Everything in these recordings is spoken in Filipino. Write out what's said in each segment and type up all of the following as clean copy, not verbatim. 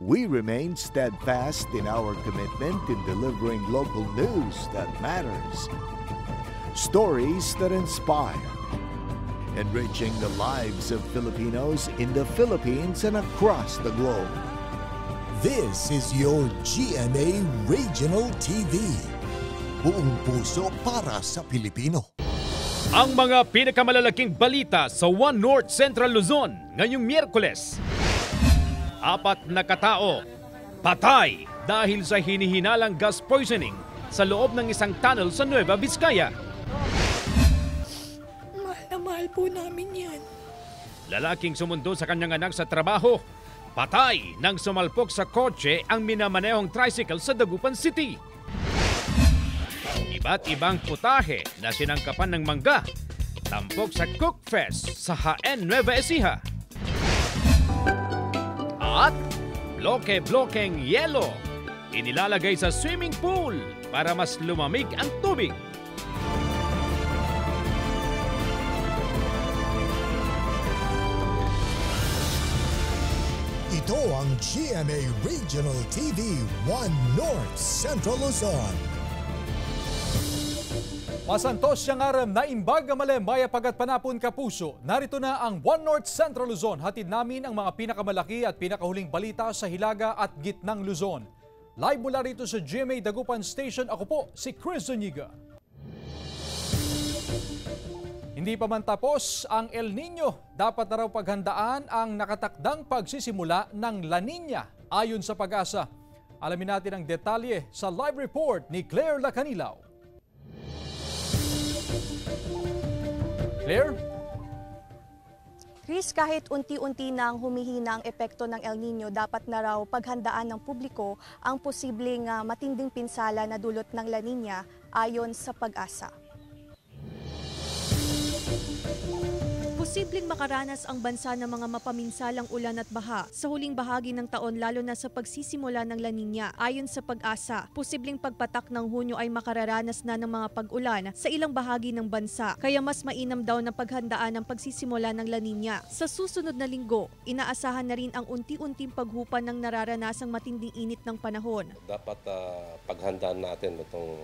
We remain steadfast in our commitment in delivering local news that matters. Stories that inspire. Enriching the lives of Filipinos in the Philippines and across the globe. This is your GMA Regional TV. Buong puso para sa Pilipino. Ang mga pinakamalalaking balita sa One North Central Luzon ngayong Miyerkules. 4 na katao patay dahil sa hinihinalang gas poisoning sa loob ng isang tunnel sa Nueva Vizcaya. Mahal na mahal po namin yan. Lalaking sumundo sa kanyang anak sa trabaho, patay nang sumalpok sa kotse ang minamanehong tricycle sa Dagupan City. Iba't ibang putahe na sinangkapan ng mangga, tampok sa Cook Fest sa Jaén, Nueva Ecija. At bloke-blokeng yelo, inilalagay sa swimming pool para mas lumamig ang tubig. Ito ang GMA Regional TV One North Central Luzon. Masantos siyang aram na imbag malem maya pagat panapon kapuso. Narito na ang One North Central Luzon. Hatid namin ang mga pinakamalaki at pinakahuling balita sa Hilaga at Gitnang Luzon. Live mula rito sa GMA Dagupan Station, ako po si Chris Zuniga. Hindi pa man tapos ang El Nino. Dapat na raw paghandaan ang nakatakdang pagsisimula ng La Nina ayon sa Pag-asa. Alamin natin ang detalye sa live report ni Claire Lacanilaw. Claire? Chris, kahit unti-unti nang humihina ang epekto ng El Nino, dapat na raw paghandaan ng publiko ang posibleng matinding pinsala na dulot ng La Nina ayon sa Pag-asa. Posibleng makaranas ang bansa ng mga mapaminsalang ulan at baha sa huling bahagi ng taon, lalo na sa pagsisimula ng La Nina. Ayon sa Pag-asa, posibleng pagpatak ng Hunyo ay makararanas na ng mga pag-ulan sa ilang bahagi ng bansa. Kaya mas mainam daw na paghandaan ang pagsisimula ng La Nina. Sa susunod na linggo, inaasahan na rin ang unti-unting paghupa ng nararanasang matinding init ng panahon. Dapat paghandaan natin itong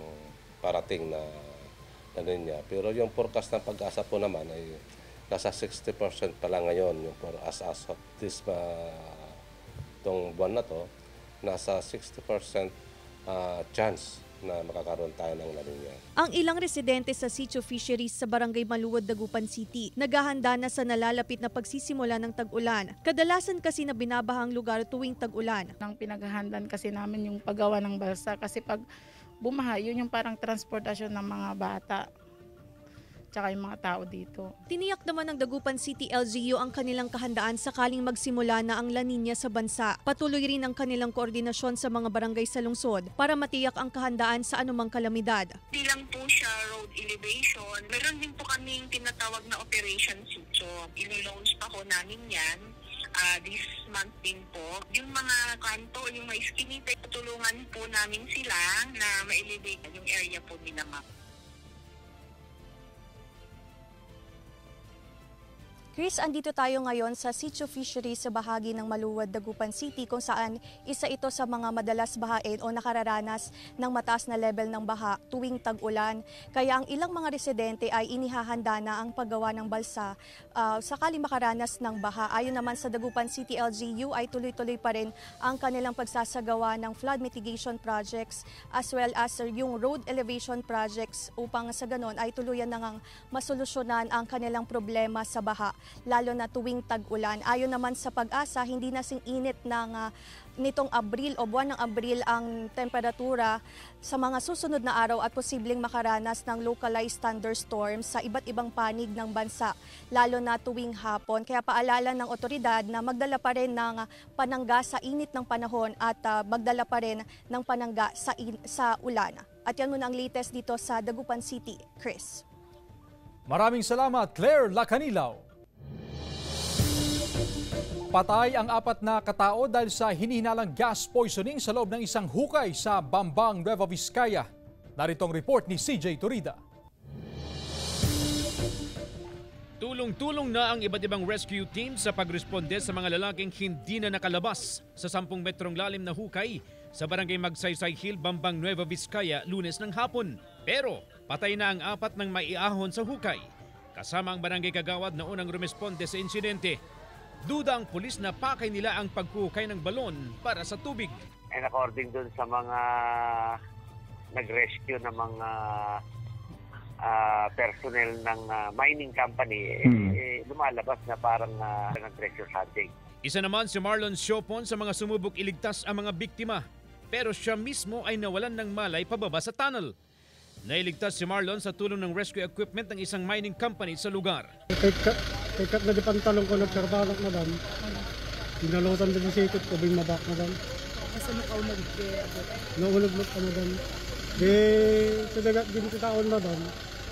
parating na La Nina. Pero yung forecast ng Pag-asa po naman ay nasa 60% pa lang ngayon yung as of this tong buwan na to, nasa 60% chance na makakaroon tayo ng La Nina. Ang ilang residente sa Sitio Fisheries sa Barangay Maluwad, Dagupan City, naghahanda na sa nalalapit na pagsisimula ng tag-ulan. Kadalasan kasi na binabahang lugar tuwing tag-ulan. Ang pinaghahandaan kasi namin yung paggawa ng balsa kasi pag bumaha, yun yung parang transportasyon ng mga bata tsaka yung mga tao dito. Tiniyak naman ng Dagupan City LGU ang kanilang kahandaan sakaling magsimula na ang La Nina sa bansa. Patuloy rin ang kanilang koordinasyon sa mga barangay sa lungsod para matiyak ang kahandaan sa anumang kalamidad. Hindi lang po siya road elevation, meron din po kaming tinatawag na Operation Sitio. Ilo-launch pa ko namin yan this month din po. Yung mga kanto, yung mga iskinita, tutulungan po namin sila na ma-elevate yung area po nila, ma'am. Chris, andito tayo ngayon sa Sitio Fisheries sa bahagi ng Maluwad, Dagupan City kung saan isa ito sa mga madalas bahain o nakararanas ng mataas na level ng baha tuwing tag-ulan. Kaya ang ilang mga residente ay inihahanda na ang paggawa ng balsa sakali makaranas ng baha. Ayon naman sa Dagupan City LGU ay tuloy-tuloy pa rin ang kanilang pagsasagawa ng flood mitigation projects as well as yung road elevation projects upang sa ganon ay tuluyan na ngang masolusyonan ang kanilang problema sa baha, lalo na tuwing tag-ulan. Ayon naman sa Pag-asa, hindi na sing-init ng nitong Abril o buwan ng Abril ang temperatura sa mga susunod na araw at posibleng makaranas ng localized thunderstorms sa iba't ibang panig ng bansa, lalo na tuwing hapon. Kaya paalala ng otoridad na magdala pa rin ng panangga sa init ng panahon at magdala pa rin ng panangga sa ulan. At yan muna ang latest dito sa Dagupan City. Chris. Maraming salamat, Claire Lacanilaw. Patay ang 4 na katao dahil sa hinihinalang gas poisoning sa loob ng isang hukay sa Bambang, Nueva Vizcaya. Narito ang report ni CJ Turida. Tulong-tulong na ang iba't ibang rescue team sa pagresponde sa mga lalaking hindi na nakalabas sa 10 metrong lalim na hukay sa barangay Magsaysay Hill, Bambang, Nueva Vizcaya, Lunes ng hapon. Pero patay na ang 4 ng maiahon sa hukay. Kasama ang barangay kagawad na unang rumesponde sa insidente. Duda ang pulis na pakay nila ang paghuhukay ng balon para sa tubig. And according dun sa mga nag-rescue ng mga personnel ng mining company, lumalabas na parang nag-treasure hunting. Isa naman si Marlon Siopon sa mga sumubok iligtas ang mga biktima. Pero siya mismo ay nawalan ng malay pababa sa tunnel. Nailigtas si Marlon sa tulong ng rescue equipment ng isang mining company sa lugar. Kat na di pantalong ko nagkarbalak na dan. Pinalutan din yung sikot ko, bimabak na dan. Kasi nakaunag kaya. Naulog ka na dan. Sa dagat din ko taon na dan.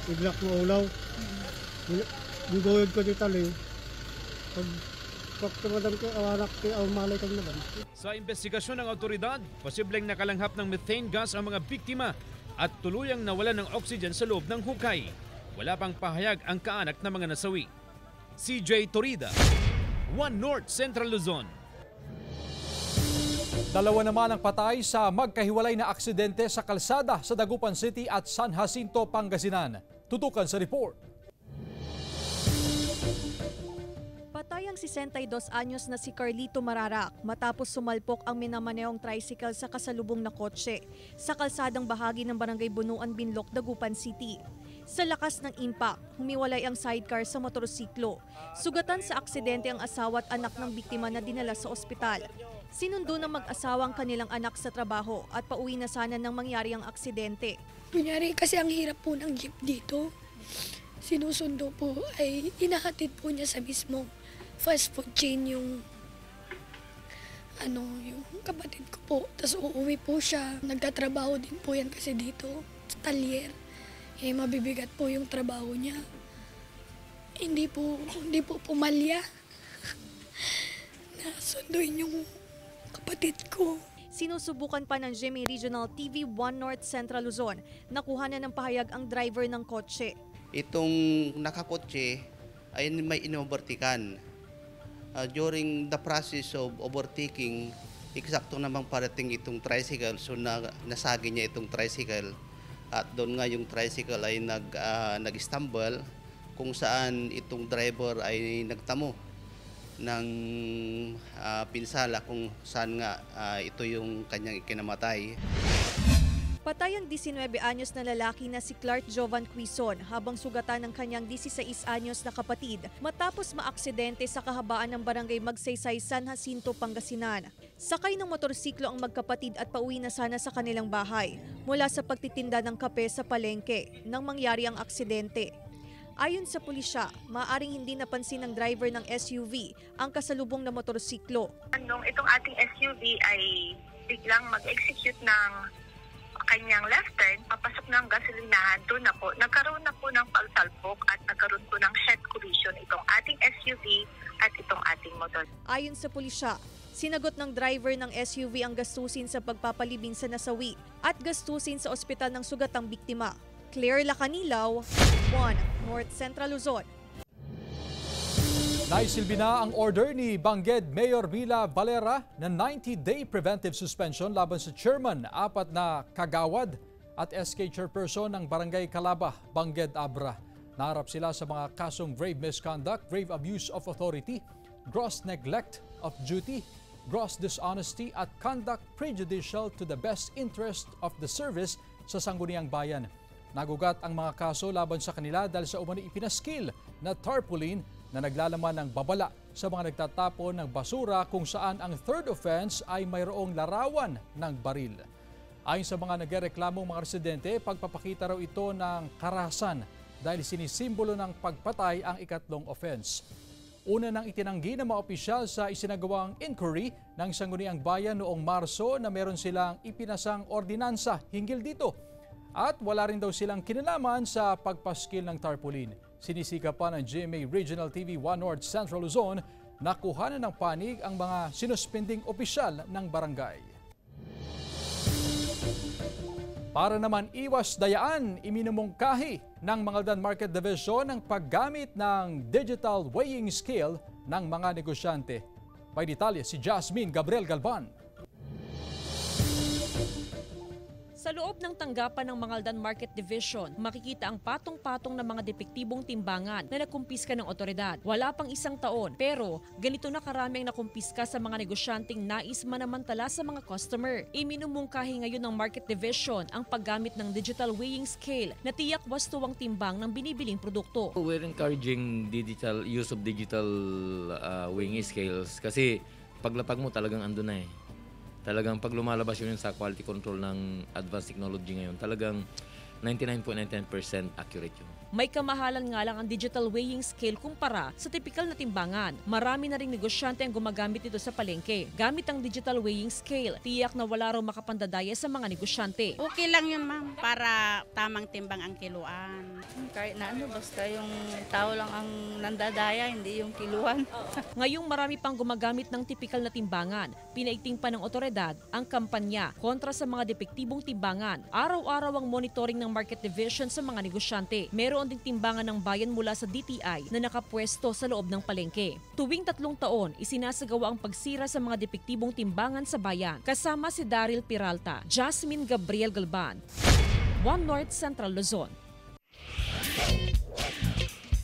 Iglak mo ulaw. Bugawid ko di tali. Pag tumadan ko, awanak ko, malay kang na dan. Sa investigasyon ng otoridad, posibleng nakalanghap ng methane gas ang mga biktima at tuluyang nawalan ng oxygen sa loob ng hukay. Wala pang pahayag ang kaanak ng mga nasawi. CJ Torida, One North Central Luzon. Dalawa naman ang patay sa magkahiwalay na aksidente sa kalsada sa Dagupan City at San Jacinto, Pangasinan. Tutukan sa report. Patay ang 62 anyos na si Carlito Mararak matapos sumalpok ang minamaneong tricycle sa kasalubong na kotse sa kalsadang bahagi ng Barangay Bunuan, Binloc, Dagupan City. Sa lakas ng impact, humiwalay ang sidecar sa motorsiklo. Sugatan sa aksidente ang asawa at anak ng biktima na dinala sa ospital. Sinundo ng mag-asawa ang kanilang anak sa trabaho at pauwi na sana nang mangyari ang aksidente. Kunyari kasi ang hirap po ng jeep dito. Sinusundo po ay inahatid po niya sa mismong fast food chain yung kapatid ko po. Tapos uuwi po siya. Nagtatrabaho din po yan kasi dito sa talyer. Mabibigat po yung trabaho niya. Hindi po pumalya. Nasunduin yung kapatid ko. Sinusubukan pa ng GMA Regional TV 1 North Central Luzon. Nakuha na ng pahayag ang driver ng kotse. Itong nakakotse ay may inovertikan. During the process of overtaking, eksakto namang parating itong tricycle, so nasagi niya itong tricycle at doon nga yung tricycle ay nag-stumble kung saan itong driver ay nagtamo ng pinsala kung saan nga ito yung kanyang ikinamatay. Patay ang 19 anyos na lalaki na si Clark Jovan Quizon habang sugatan ng kanyang 16 anyos na kapatid matapos maaksidente sa kahabaan ng barangay Magsaysay, San Jacinto, Pangasinan. Sakay ng motorsiklo ang magkapatid at pauwi na sana sa kanilang bahay mula sa pagtitinda ng kape sa palengke nang mangyari ang aksidente. Ayon sa pulisya, maaaring hindi napansin ng driver ng SUV ang kasalubong na motorsiklo. Nung itong ating SUV ay biglang mag-execute ng kanyang left turn, papasok ng gasolinahan, doon na po, nagkaroon na po ng pagsalpok at nagkaroon po ng head collision itong ating SUV at itong ating motor. Ayon sa pulisya, sinagot ng driver ng SUV ang gastusin sa pagpapalibing sa nasawi at gastusin sa ospital ng sugatang biktima. Claire Lacanilaw, 1 North Central Luzon. Naisilbi na ang order ni Bangged Mayor Mila Valera na 90-day preventive suspension laban sa chairman, 4 na kagawad at SK chairperson ng Barangay Calaba, Bangged Abra. Naharap sila sa mga kasong grave misconduct, grave abuse of authority, gross neglect of duty, gross dishonesty at conduct prejudicial to the best interest of the service sa Sangguniang Bayan. Nagugat ang mga kaso laban sa kanila dahil sa umani ipinaskil na tarpaulin na naglalaman ng babala sa mga nagtatapon ng basura kung saan ang third offense ay mayroong larawan ng baril. Ayon sa mga nagreklamong mga residente, pagpapakita raw ito ng karahasan dahil sinisimbolo ng pagpatay ang ikatlong offense. Una nang itinanggi ng mga opisyal sa isinagawang inquiry ng Sangguniang Bayan noong Marso na meron silang ipinasang ordinansa hinggil dito. At wala rin daw silang kinalaman sa pagpaskil ng tarpaulin. Sinisika pa ng GMA Regional TV 1 North Central Luzon na kuhanan ng panig ang mga sinuspending opisyal ng barangay. Para naman iwas dayaan, iminumungkahi ng Mangaldan Market Division ang paggamit ng digital weighing scale ng mga negosyante. May detalye si Jasmine Gabriel Galvan. Sa loob ng tanggapan ng Mangaldan Market Division, makikita ang patong-patong na mga depektibong timbangan na nakumpiska ng otoridad. Wala pang isang taon, pero ganito na karami ang nakumpiska sa mga negosyanteng nais manamantala sa mga customer. Iminumungkahi ngayon ng Market Division ang paggamit ng digital weighing scale na tiyak wastuwang timbang ng binibiling produkto. We're encouraging use of digital weighing scales kasi paglapag mo talagang ando na eh. Talagang pag lumalabas yun sa quality control ng advanced technology ngayon, talagang 99.99% accurate yun. May kamahalan nga lang ang digital weighing scale kumpara sa tipikal na timbangan. Marami na ring negosyante ang gumagamit ito sa palengke. Gamit ang digital weighing scale, tiyak na wala raw makapandadaya sa mga negosyante. Okay lang yun, ma'am, para tamang timbang ang kiluan. Kahit na basta yung tao lang ang nandadaya, hindi yung kiluan. Ngayong marami pang gumagamit ng tipikal na timbangan, pinaigting pa ng otoridad ang kampanya kontra sa mga depektibong timbangan. Araw-araw ang monitoring ng Market Division sa mga negosyante. Meron ding timbangan ng bayan mula sa DTI na nakapwesto sa loob ng palengke. Tuwing 3 taon, isinasagawa ang pagsira sa mga depektibong timbangan sa bayan. Kasama si Daryl Peralta, Jasmine Gabriel Galban, One North Central Luzon.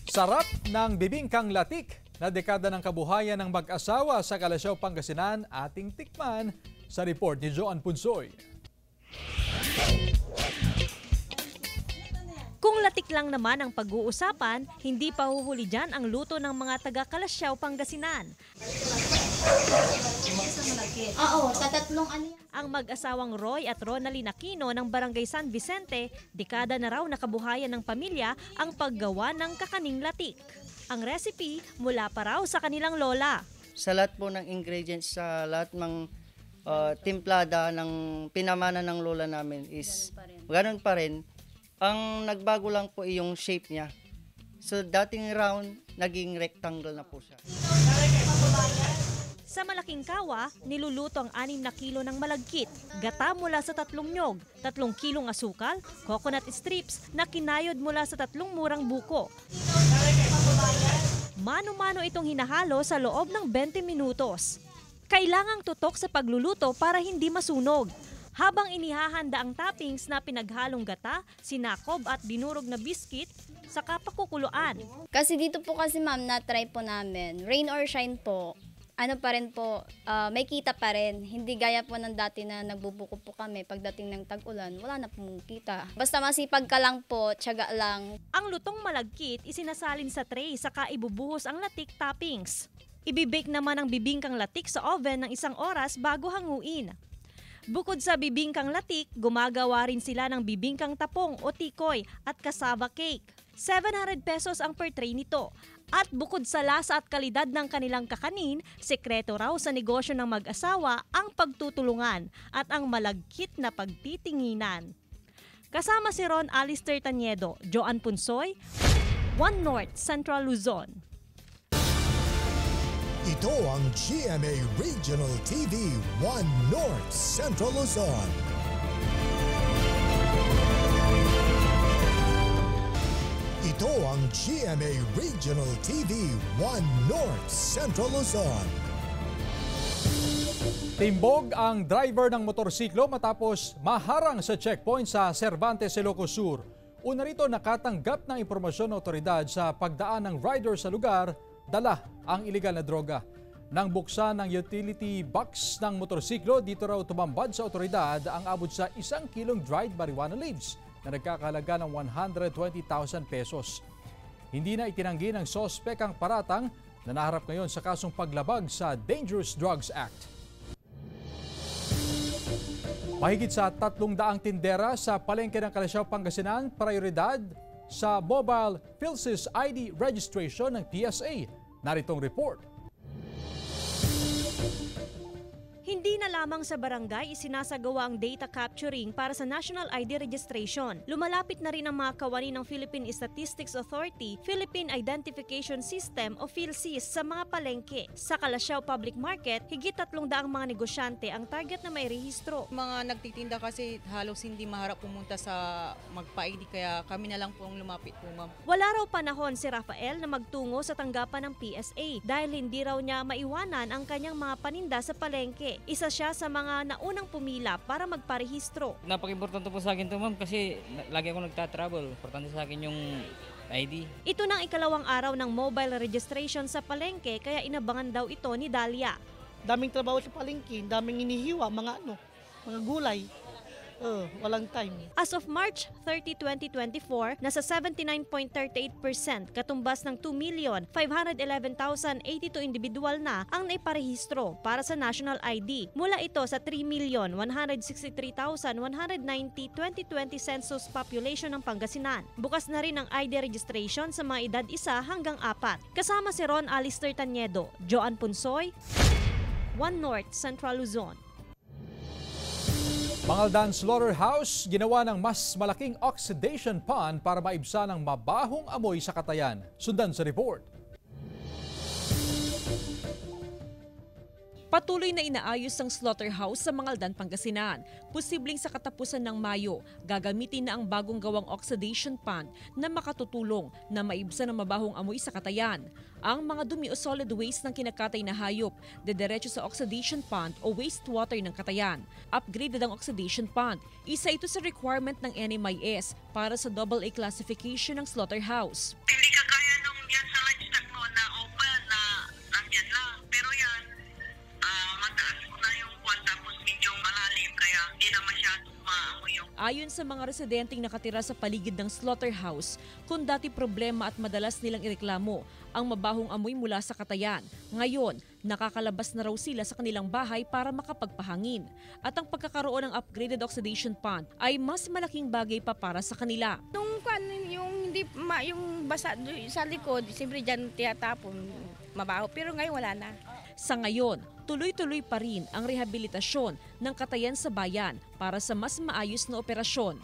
Sarap ng bibingkang latik na dekada ng kabuhayan ng mag-asawa sa Calasiao, Pangasinan, ating tikman sa report ni Joan Punsoy. Kung latik lang naman ang pag-uusapan, hindi pa huhuli dyan ang luto ng mga taga Calasiao, Pangasinan. Oo, tatatlong ano yan. Ang mag-asawang Roy at Ronaldine Aquino ng Barangay San Vicente, dekada na raw nakabuhayan ng pamilya ang paggawa ng kakaning latik. Ang recipe mula pa raw sa kanilang lola. Sa lahat po ng ingredients, sa lahat ng timplada ng pinamana ng lola namin is ganun pa rin. Ang nagbago lang po yung shape niya. So dating round, naging rectangle na po siya. Sa malaking kawa, niluluto ang 6 na kilo ng malagkit, gata mula sa 3 nyog, 3 kilong asukal, coconut strips na kinayod mula sa 3 murang buko. Mano-mano itong hinahalo sa loob ng 20 minutos. Kailangang tutok sa pagluluto para hindi masunog. Habang inihahanda ang toppings na pinaghalong gata, sinakob at dinurog na biskit sa kapakukuluan. Kasi dito po kasi ma'am, na-try po namin. Rain or shine po, ano pa rin po, may kita pa rin. Hindi gaya po ng dati na nagbubuko po kami. Pagdating ng tag-ulan, wala na pong kita. Basta masipag ka lang po, tiyaga lang. Ang lutong malagkit isinasalin sa tray saka ibubuhos ang latik toppings. Ibibake naman ang bibingkang latik sa oven ng 1 oras bago hanguin. Bukod sa bibingkang latik, gumagawa rin sila ng bibingkang tapong o tikoy at cassava cake. 700 pesos ang per tray nito. At bukod sa lasa at kalidad ng kanilang kakanin, sekreto raw sa negosyo ng mag-asawa ang pagtutulungan at ang malagkit na pagtitinginan. Kasama si Ron Alister Taniedo, Joan Punsoy, One North Central Luzon. Ito ang GMA Regional TV 1 North Central Luzon. Ito ang GMA Regional TV 1 North Central Luzon. Timbog ang driver ng motorsiklo matapos maharang sa checkpoint sa Cervantes, Ilocos Sur. Una rito nakatanggap ng impormasyon ng otoridad sa pagdaan ng rider sa lugar, dala ang iligal na droga. Nang buksan ng utility box ng motorsiklo, dito raw tumambad sa otoridad ang abot sa 1 kilong dried marijuana leaves na nagkakahalaga ng 120,000 pesos. Hindi na itinanggi ng sospek ang paratang na naharap ngayon sa kasong paglabag sa Dangerous Drugs Act. Mahigit sa 300 tindera sa palengke ng Calasiao, Pangasinan, prioridad sa mobile PhilSys ID registration ng PSA. Naritong report. Hindi na lamang sa barangay isinasagawa ang data capturing para sa National ID registration. Lumalapit na rin ang mga kawani ng Philippine Statistics Authority, Philippine Identification System o PhilSys sa mga palengke. Sa Calasiao Public Market, higit 300 mga negosyante ang target na may rehistro. Mga nagtitinda kasi halos hindi maharap pumunta sa magpa-ID kaya kami na lang po ang lumapit po, ma'am. Wala raw panahon si Rafael na magtungo sa tanggapan ng PSA dahil hindi raw niya maiwanan ang kanyang mga paninda sa palengke. Isa siya sa mga naunang pumila para magparehistro. Napaka-importante po sa akin ito, ma'am, kasi lagi ako nagtatravel. Importante sa akin yung ID. Ito nang ikalawang araw ng mobile registration sa palengke kaya inabangan daw ito ni Dalia. Daming trabaho sa palengke, daming inihiwa, mga gulay. Walang time. As of March 30, 2024, nasa 79.38%, katumbas ng 2,511,082 individual na ang naiparehistro para sa National ID. Mula ito sa 3,163,190 2020 census population ng Pangasinan. Bukas na rin ang ID registration sa mga edad 1 hanggang 4. Kasama si Ron Alister Tanyedo, Joan Punsoy, One North Central Luzon. Mangaldan Slaughterhouse, ginawa ng mas malaking oxidation pond para maibsan ang mabahong amoy sa Catayan. Sundan sa report. Patuloy na inaayos ang slaughterhouse sa Mangaldan, Pangasinan. Posibleng sa katapusan ng Mayo, gagamitin na ang bagong gawang oxidation pond na makatutulong na maibsan ang mabahong amoy sa Catayan. Ang mga dumi o solid waste ng kinakatay na hayop dediretso sa oxidation pond o wastewater ng Catayan. Upgraded ang oxidation pond. Isa ito sa requirement ng NMIS para sa AA classification ng slaughterhouse. Hindi ka kaya nung yan sa livestock mo na open na nandyan lang. Pero yan, mataas na yung kwan tapos medyo malalim kaya hindi na masyadong maamoy yung. Ayon sa mga residenteng nakatira sa paligid ng slaughterhouse, kung dati problema at madalas nilang ireklamo ang mabahong amoy mula sa Catayan, ngayon nakakalabas na raw sila sa kanilang bahay para makapagpahangin. At ang pagkakaroon ng upgraded oxidation pond ay mas malaking bagay pa para sa kanila. Yung hindi yung basa sa likod, siyempre dyan tiyatapon, mabaho. Pero ngayon wala na. Sa ngayon, tuloy-tuloy pa rin ang rehabilitasyon ng Catayan sa bayan para sa mas maayos na operasyon.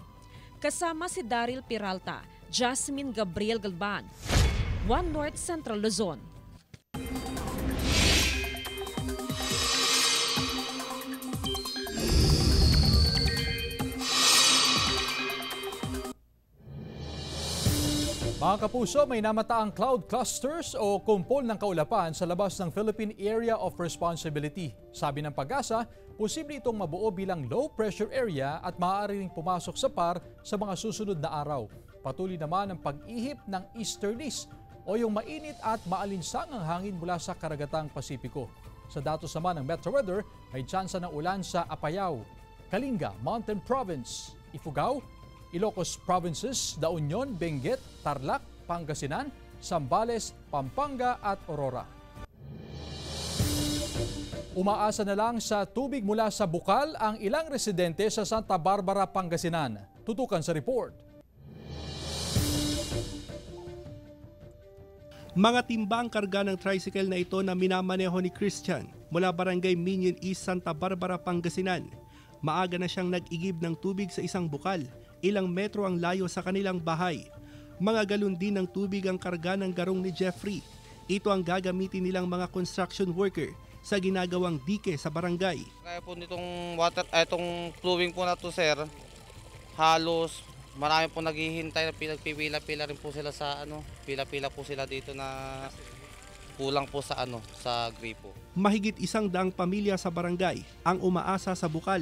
Kasama si Daryl Peralta, Jasmine Gabriel Galban, One North Central Luzon. Mga kapuso, may namataang cloud clusters o kumpol ng kaulapan sa labas ng Philippine Area of Responsibility. Sabi ng Pag-asa, posible itong mabuo bilang low pressure area at maaari ring pumasok sa PAR sa mga susunod na araw. Patuloy naman ang pag-ihip ng easterlies o yung mainit at maalinsangang hangin mula sa karagatang Pasipiko. Sa datos naman ng Metro Weather, may tsansa ng ulan sa Apayao, Kalinga, Mountain Province, Ifugao, Ilocos Provinces, La Union, Benguet, Tarlac, Pangasinan, Zambales, Pampanga at Aurora. Umaasa na lang sa tubig mula sa bukal ang ilang residente sa Santa Barbara, Pangasinan. Tutukan sa report. Mga timbang karga ng tricycle na ito na minamaneho ni Christian mula Barangay Minion East, Santa Barbara, Pangasinan. Maaga na siyang nag-igib ng tubig sa isang bukal. Ilang metro ang layo sa kanilang bahay. Mga galon din ng tubig ang karga ng garong ni Jeffrey. Ito ang gagamitin nilang mga construction worker sa ginagawang dike sa barangay. Kaya po nitong itong flowing po na to, sir, halos marami po naghihintay, pinagpipila-pila rin po sila sa pila-pila po sila dito na kulang po sa sa gripo. Mahigit 100 pamilya sa barangay ang umaasa sa bukal.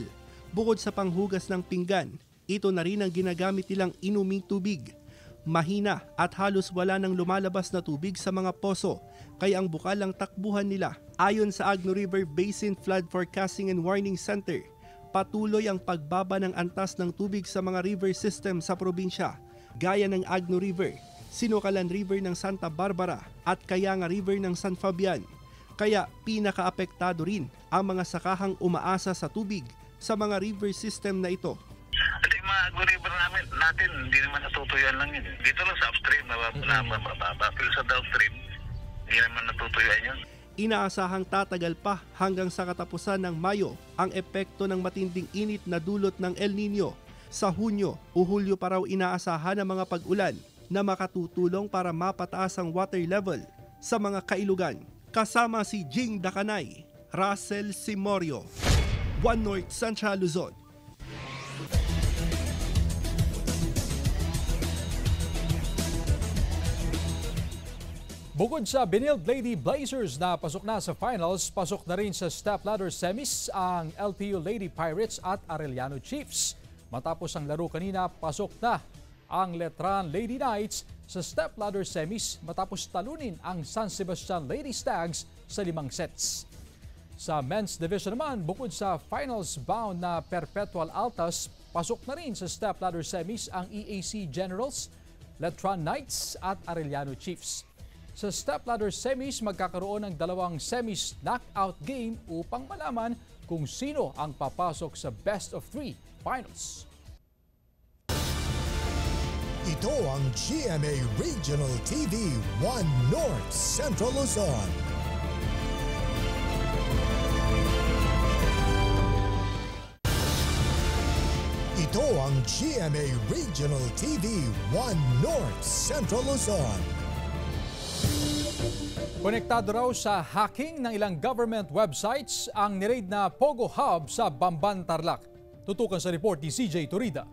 Bukod sa panghugas ng pinggan, ito na rin ang ginagamit nilang inuming tubig. Mahina at halos wala nang lumalabas na tubig sa mga poso, kaya ang bukal ang takbuhan nila. Ayon sa Agno River Basin Flood Forecasting and Warning Center, patuloy ang pagbaba ng antas ng tubig sa mga river system sa probinsya, gaya ng Agno River, Sinukalan River ng Santa Barbara at Kayanga River ng San Fabian. Kaya pinakaapektado rin ang mga sakahang umaasa sa tubig sa mga river system na ito. At yung mga agro-river natin, hindi naman natutuyuan lang yun. Dito lang sa upstream, mababa. Pero sa downstream, hindi naman natutuyuan yun. Inaasahang tatagal pa hanggang sa katapusan ng Mayo ang epekto ng matinding init na dulot ng El Nino. Sa Hunyo o Hulyo pa raw inaasahan ang mga pag-ulan na makatutulong para mapataas ang water level sa mga kailugan. Kasama si Jing Dakanay, Russell Simorio, One North Central Luzon. Bukod sa Benilde Lady Blazers na pasok na sa finals, pasok na rin sa stepladder semis ang LPU Lady Pirates at Arellano Chiefs. Matapos ang laro kanina, pasok na ang Letran Lady Knights sa stepladder semis matapos talunin ang San Sebastian Lady Stags sa 5 sets. Sa men's division naman, bukod sa finals bound na Perpetual Altas, pasok na rin sa stepladder semis ang EAC Generals, Letran Knights at Arellano Chiefs. Sa stepladder semis, magkakaroon ng 2 semis knockout game upang malaman kung sino ang papasok sa best of 3 finals. Ito ang GMA Regional TV 1 North Central Luzon. Ito ang GMA Regional TV 1 North Central Luzon. Konektado raw sa hacking ng ilang government websites ang niraid na Pogo Hub sa Bamban, Tarlac. Tutukan sa report ni CJ Torida.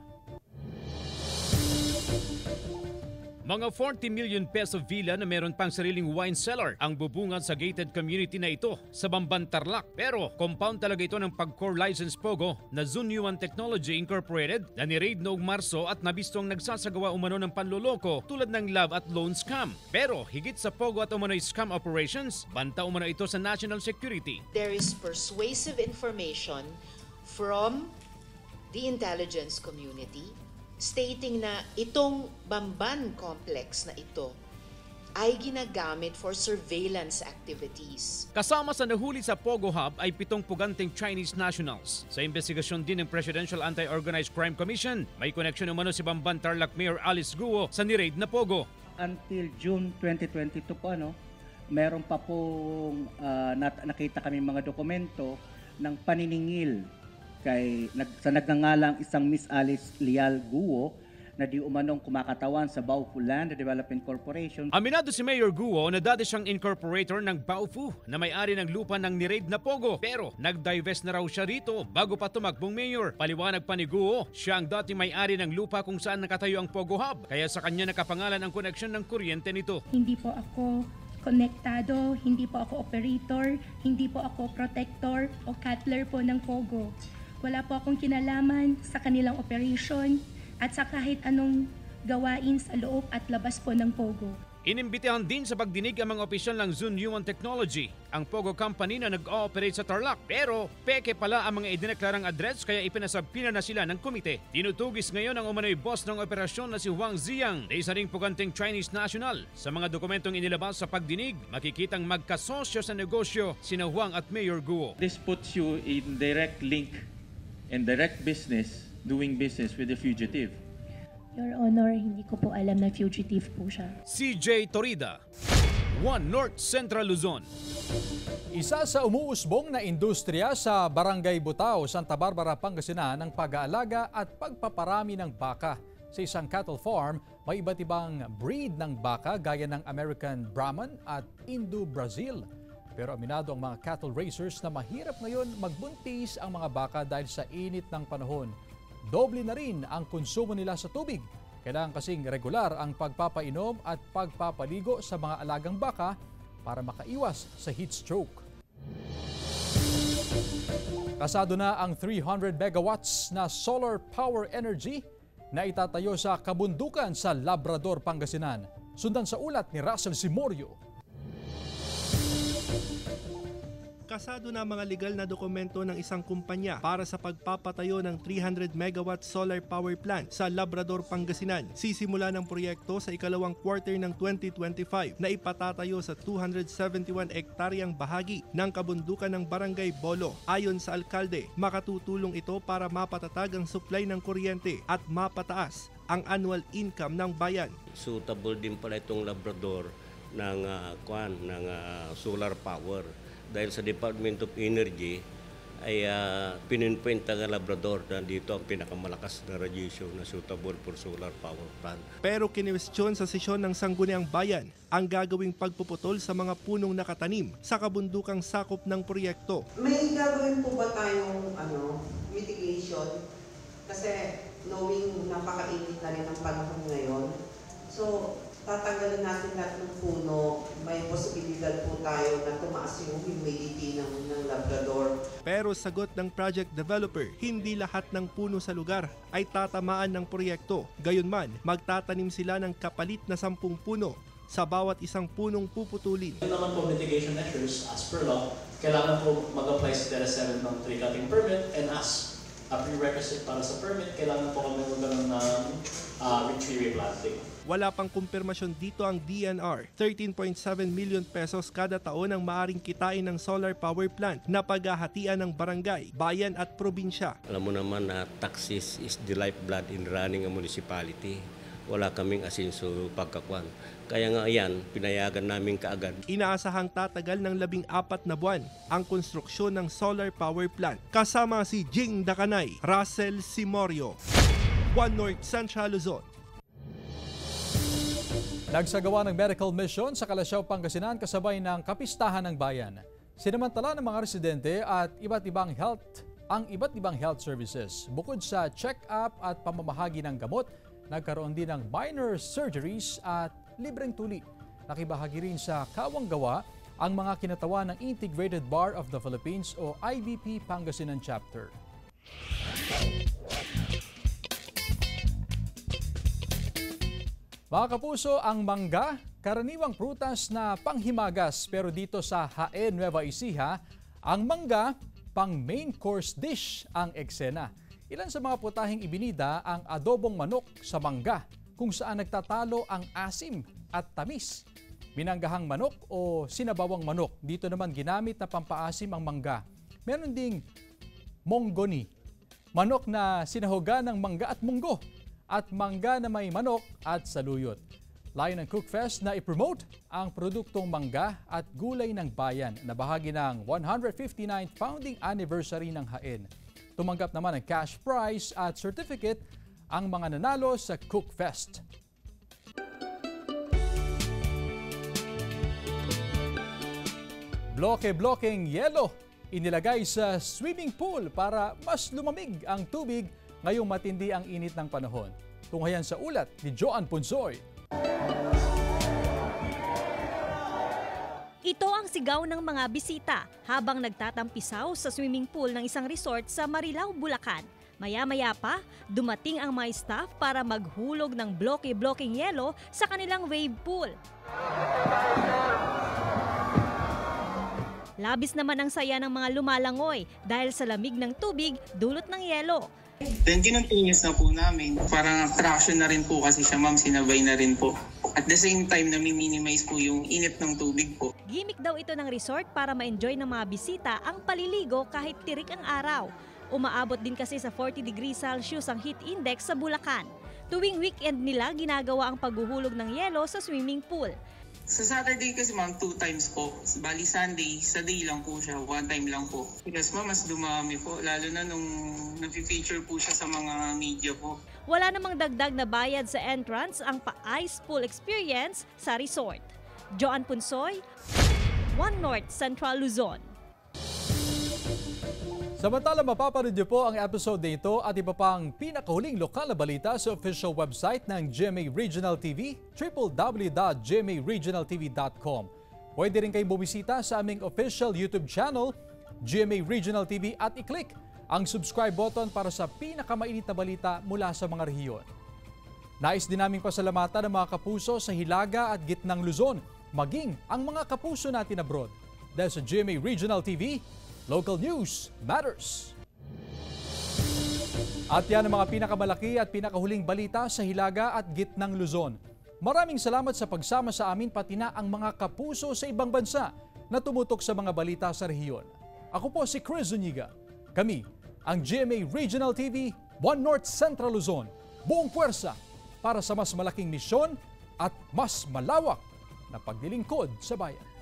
Mga 40 million peso villa na meron pang sariling wine cellar ang bubungad sa gated community na ito sa Bamban, Tarlac. Pero compound talaga ito ng pag-core license Pogo na Zunyuan Technology Incorporated na ni-raid noong Marso at nabistong nagsasagawa umano ng panloloko tulad ng love at loan scam. Pero higit sa Pogo at umano'y scam operations, banta umano ito sa national security. There is persuasive information from the intelligence community stating na itong Bamban complex na ito ay ginagamit for surveillance activities. Kasama sa nahuli sa Pogo Hub ay 7 puganteng Chinese nationals. Sa investigasyon din ng Presidential Anti-Organized Crime Commission, may koneksyon umano si Bamban Tarlac Mayor Alice Guo sa ni-raid na Pogo. Until June 2022 po, meron pa pong nakita kami mga dokumento ng paniningil sa nagngangalang isang Miss Alice Lial Guo na di umanong kumakatawan sa Baofu Land Development Corporation. Aminado si Mayor Guo na dati siyang incorporator ng Baofu na may-ari ng lupa ng ni-raid na Pogo. Pero nag-divest na raw siya rito bago pa tumakbong mayor. Paliwanag pa ni Guo, siya ang dati may-ari ng lupa kung saan nakatayo ang Pogo Hub. Kaya sa kanya nakapangalan ang koneksyon ng kuryente nito. Hindi po ako konektado, hindi po ako operator, hindi po ako protector o cutler po ng Pogo. Wala po akong kinalaman sa kanilang operation at sa kahit anong gawain sa loob at labas po ng Pogo. Inimbitahan din sa pagdinig ang mga opisyal ng Zunyuan Technology, ang Pogo Company na nag-ooperate sa Tarlac. Pero peke pala ang mga idineklarang address kaya ipinasabpina na sila ng komite. Tinutugis ngayon ang umano'y boss ng operasyon na si Wang Ziyang na isa ring puganteng Chinese national. Sa mga dokumentong inilabas sa pagdinig, makikitang magkasosyo sa negosyo sina Wang at Mayor Guo. This puts you in direct link and direct business, doing business with the fugitive. Your Honor, hindi ko po alam na fugitive po siya. CJ Torida, One North Central Luzon. Isa sa umuusbong na industriya sa Barangay Butao, Santa Barbara, Pangasinan ang pag-aalaga at pagpaparami ng baka. Sa isang cattle farm, may iba't ibang breed ng baka gaya ng American Brahman at Indo-Brazil. Pero aminado ang mga cattle raisers na mahirap ngayon magbuntis ang mga baka dahil sa init ng panahon. Doble na rin ang konsumo nila sa tubig. Kailangan kasing regular ang pagpapainom at pagpapaligo sa mga alagang baka para makaiwas sa heat stroke. Kasado na ang 300 megawatts na solar power energy na itatayo sa kabundukan sa Labrador, Pangasinan. Sundan sa ulat ni Russell Simorio. Kasado na mga legal na dokumento ng isang kumpanya para sa pagpapatayo ng 300 megawatt solar power plant sa Labrador, Pangasinan. Sisimula ng proyekto sa ikalawang quarter ng 2025 na ipatatayo sa 271 hektaryang bahagi ng kabundukan ng Barangay Bolo. Ayon sa alkalde, makatutulong ito para mapatatag ang supply ng kuryente at mapataas ang annual income ng bayan. Suitable din pala itong Labrador ng solar power. Dahil sa Department of Energy ay pininpoint ang Labrador na dito ang pinakamalakas na radiation na suitable for solar power plant. Pero kinwestiyon sa sesyon ng Sangguniang Bayan ang gagawing pagpuputol sa mga punong nakatanim sa kabundukang sakop ng proyekto. May gagawin po ba tayong mitigation? Kasi knowing napakainit na rin ang panahon ngayon, so tatanggalin natin lahat ng puno, may posibilidad po tayo na tumaas yung humidity ng Labrador. Pero sagot ng project developer, hindi lahat ng puno sa lugar ay tatamaan ng proyekto. Gayunman, magtatanim sila ng kapalit na 10 puno sa bawat isang punong puputulin. Ito naman po mitigation measures as per law, kailangan po mag-apply si TERA 7 ng tree cutting permit, and as a prerequisite para sa permit, kailangan po kami magkaroon ng tree replanting. Wala pang kumpirmasyon dito ang DNR. 13.7 million pesos kada taon ang maaring kitain ng solar power plant na paghahatian ng barangay, bayan at probinsya. Alam mo naman na taxes is the lifeblood in running a municipality. Wala kaming asinso pagkakuan. Kaya nga yan, pinayagan namin kaagad. Inaasahang tatagal ng 14 na buwan ang konstruksyon ng solar power plant. Kasama si Jing Dakanay, Russell Simorio, One North Central Luzon. Nagsagawa ng medical mission sa Kalasyaw, Pangasinan kasabay ng kapistahan ng bayan. Sinamantala ng mga residente at iba't ibang health services. Bukod sa check-up at pamamahagi ng gamot, nagkaroon din ng minor surgeries at libreng tuli. Nakibahagi rin sa Kawang Gawa ang mga kinatawa ng Integrated Bar of the Philippines o IBP Pangasinan Chapter. Mga kapuso, ang mangga, karaniwang prutas na panghimagas, pero dito sa Jaén, Nueva Ecija, ang mangga pang main course dish ang eksena. Ilan sa mga putahing ibinida ang adobong manok sa mangga, kung saan nagtatalo ang asim at tamis. Binanggahang manok o sinabawang manok, dito naman ginamit na pampaasim ang mangga. Meron ding monggoni, manok na sinahoga ng mangga at munggo, at mangga na may manok at saluyot. Layo ng Cookfest na i-promote ang produktong mangga at gulay ng bayan na bahagi ng 159th founding anniversary ng Jaén. Tumanggap naman ng cash prize at certificate ang mga nanalo sa Cookfest. Bloke-blokeng yelo inilagay sa swimming pool para mas lumamig ang tubig ngayong matindi ang init ng panahon. Tunghayan sa ulat ni Joan Punsoy. Ito ang sigaw ng mga bisita habang nagtatampisaw sa swimming pool ng isang resort sa Marilao, Bulacan. Maya-maya pa, dumating ang mga staff para maghulog ng bloke-blokeng yelo sa kanilang wave pool. Labis naman ang saya ng mga lumalangoy dahil sa lamig ng tubig dulot ng yelo. Then continuous na po namin. Parang attraction na rin po kasi siya, ma'am, sinabay na rin po. At the same time, nami-minimize po yung init ng tubig po. Gimmick daw ito ng resort para ma-enjoy ng mga bisita ang paliligo kahit tirik ang araw. Umaabot din kasi sa 40 degrees Celsius ang heat index sa Bulacan. Tuwing weekend nila ginagawa ang paghuhulog ng yelo sa swimming pool. Sa Saturday kasi, ma'am, 2 times po. Bali Sunday, sa day lang po siya, 1 time lang po. Because ma'am, mas dumami po, lalo na nung nag-feature po siya sa mga media po. Wala namang dagdag na bayad sa entrance ang pa-ice pool experience sa resort. Joan Punsoy, One North Central Luzon. Samantala, mapapanood niyo po ang episode nito at iba pang pinakahuling lokal na balita sa official website ng GMA Regional TV, www.gmaregionaltv.com. Pwede rin kayong bumisita sa aming official YouTube channel, GMA Regional TV, at i-click ang subscribe button para sa pinakamainit na balita mula sa mga rehiyon. Nais din naming pasalamatan ng mga kapuso sa Hilaga at Gitnang Luzon, maging ang mga kapuso natin abroad. Dahil sa GMA Regional TV, local news matters. At yan ang mga pinakamalaki at pinakahuling balita sa Hilaga at Gitnang Luzon. Maraming salamat sa pagsama sa amin pati na ang mga kapuso sa ibang bansa na tumutok sa mga balita sa rehiyon. Ako po si Chris Zuniga. Kami ang GMA Regional TV, One North Central Luzon. Buong puwersa para sa mas malaking misyon at mas malawak na paglilingkod sa bayan.